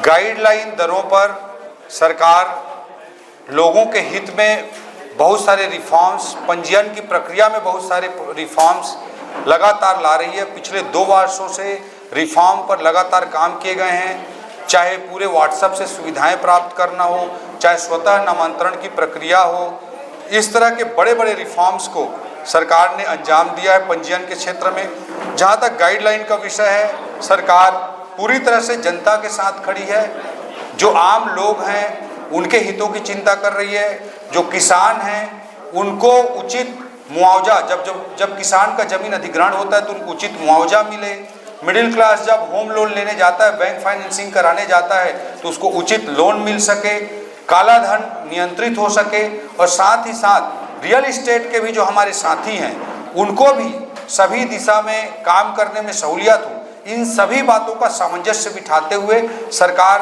Guideline दरों पर सरकार लोगों के हित में बहुत सारे रिफॉर्म्स, पंजीयन की प्रक्रिया में बहुत सारे रिफॉर्म्स लगातार ला रही है। पिछले 2 वर्षों से रिफॉर्म पर लगातार काम किए गए हैं, चाहे पूरे व्हाट्सएप से सुविधाएं प्राप्त करना हो, चाहे स्वतः नामांतरण की प्रक्रिया हो। इस तरह के बड़े बड़े रिफॉर्म्स को सरकार ने अंजाम दिया है पंजीयन के क्षेत्र में। जहाँ तक गाइडलाइन का विषय है, सरकार पूरी तरह से जनता के साथ खड़ी है। जो आम लोग हैं उनके हितों की चिंता कर रही है। जो किसान हैं उनको उचित मुआवजा, जब किसान का जमीन अधिग्रहण होता है तो उनको उचित मुआवजा मिले। मिडिल क्लास जब होम लोन लेने जाता है, बैंक फाइनेंसिंग कराने जाता है तो उसको उचित लोन मिल सके, काला धन नियंत्रित हो सके, और साथ ही साथ रियल इस्टेट के भी जो हमारे साथी हैं उनको भी सभी दिशा में काम करने में सहूलियत हो। इन सभी बातों का सामंजस्य बिठाते हुए सरकार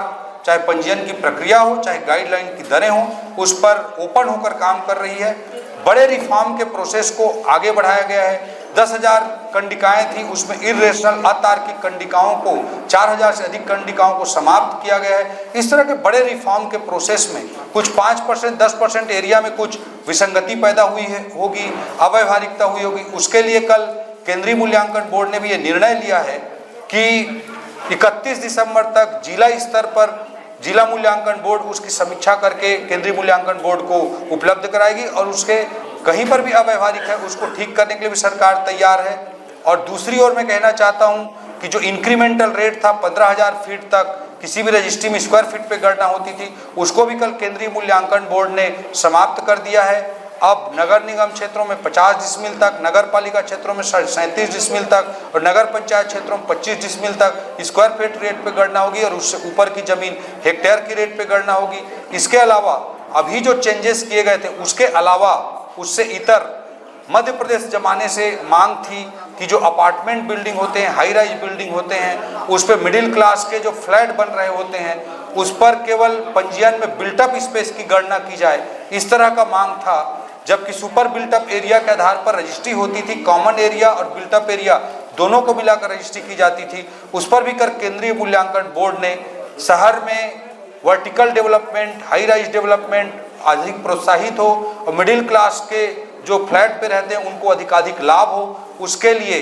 चाहे पंजीयन की प्रक्रिया हो, चाहे गाइडलाइन की दरें हो, उस पर ओपन होकर काम कर रही है। बड़े रिफॉर्म के प्रोसेस को आगे बढ़ाया गया है। 10,000 कंडिकाएं थी, उसमें इर्रेशनल अतार्किक कंडिकाओं को 4,000 से अधिक कंडिकाओं को समाप्त किया गया है। इस तरह के बड़े रिफॉर्म के प्रोसेस में कुछ 5%, 10% एरिया में कुछ विसंगति पैदा हुई होगी, अव्यवहारिकता हुई होगी। उसके लिए कल केंद्रीय मूल्यांकन बोर्ड ने भी ये निर्णय लिया है कि 31 दिसंबर तक जिला स्तर पर जिला मूल्यांकन बोर्ड उसकी समीक्षा करके केंद्रीय मूल्यांकन बोर्ड को उपलब्ध कराएगी, और उसके कहीं पर भी अव्यवहारिक है उसको ठीक करने के लिए भी सरकार तैयार है। और दूसरी ओर मैं कहना चाहता हूं कि जो इंक्रीमेंटल रेट था 15,000 फीट तक किसी भी रजिस्ट्री में स्क्वायर फीट पे गणना होती थी, उसको भी कल केंद्रीय मूल्यांकन बोर्ड ने समाप्त कर दिया है। अब नगर निगम क्षेत्रों में 50 डिसमिल तक, नगर पालिका क्षेत्रों में 37 डिसमिल तक, और नगर पंचायत क्षेत्रों में 25 डिसमिल तक स्क्वायर फीट रेट पे गणना होगी, और उससे ऊपर की जमीन हेक्टेयर की रेट पे गणना होगी। इसके अलावा अभी जो चेंजेस किए गए थे उसके अलावा उससे इतर मध्य प्रदेश जमाने से मांग थी कि जो अपार्टमेंट बिल्डिंग होते हैं, हाई राइज बिल्डिंग होते हैं, उस पर मिडिल क्लास के जो फ्लैट बन रहे होते हैं उस पर केवल पंजीयन में बिल्टअप स्पेस की गणना की जाए, इस तरह का मांग था। जबकि सुपर बिल्टअप एरिया के आधार पर रजिस्ट्री होती थी, कॉमन एरिया और बिल्टअप एरिया दोनों को मिलाकर रजिस्ट्री की जाती थी। उस पर भी कर केंद्रीय मूल्यांकन बोर्ड ने शहर में vertical development, high rise development अधिक प्रोत्साहित हो, और मिडिल क्लास के जो फ्लैट पे रहते हैं उनको अधिकाधिक लाभ हो, उसके लिए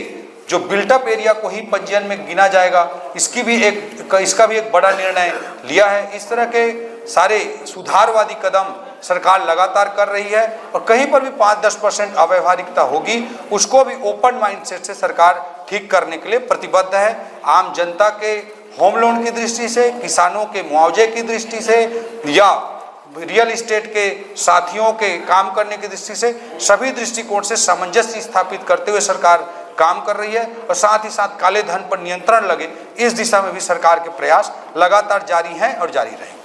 जो बिल्टअप एरिया को ही पंजीयन में गिना जाएगा, इसका भी एक बड़ा निर्णय लिया है। इस तरह के सारे सुधारवादी कदम सरकार लगातार कर रही है, और कहीं पर भी 5-10% अव्यवहारिकता होगी उसको भी ओपन माइंडसेट से सरकार ठीक करने के लिए प्रतिबद्ध है। आम जनता के होम लोन की दृष्टि से, किसानों के मुआवजे की दृष्टि से, या रियल इस्टेट के साथियों के काम करने की दृष्टि से, सभी दृष्टिकोण से सामंजस्य स्थापित करते हुए सरकार काम कर रही है। और साथ ही साथ काले धन पर नियंत्रण लगे, इस दिशा में भी सरकार के प्रयास लगातार जारी हैं और जारी रहेंगे।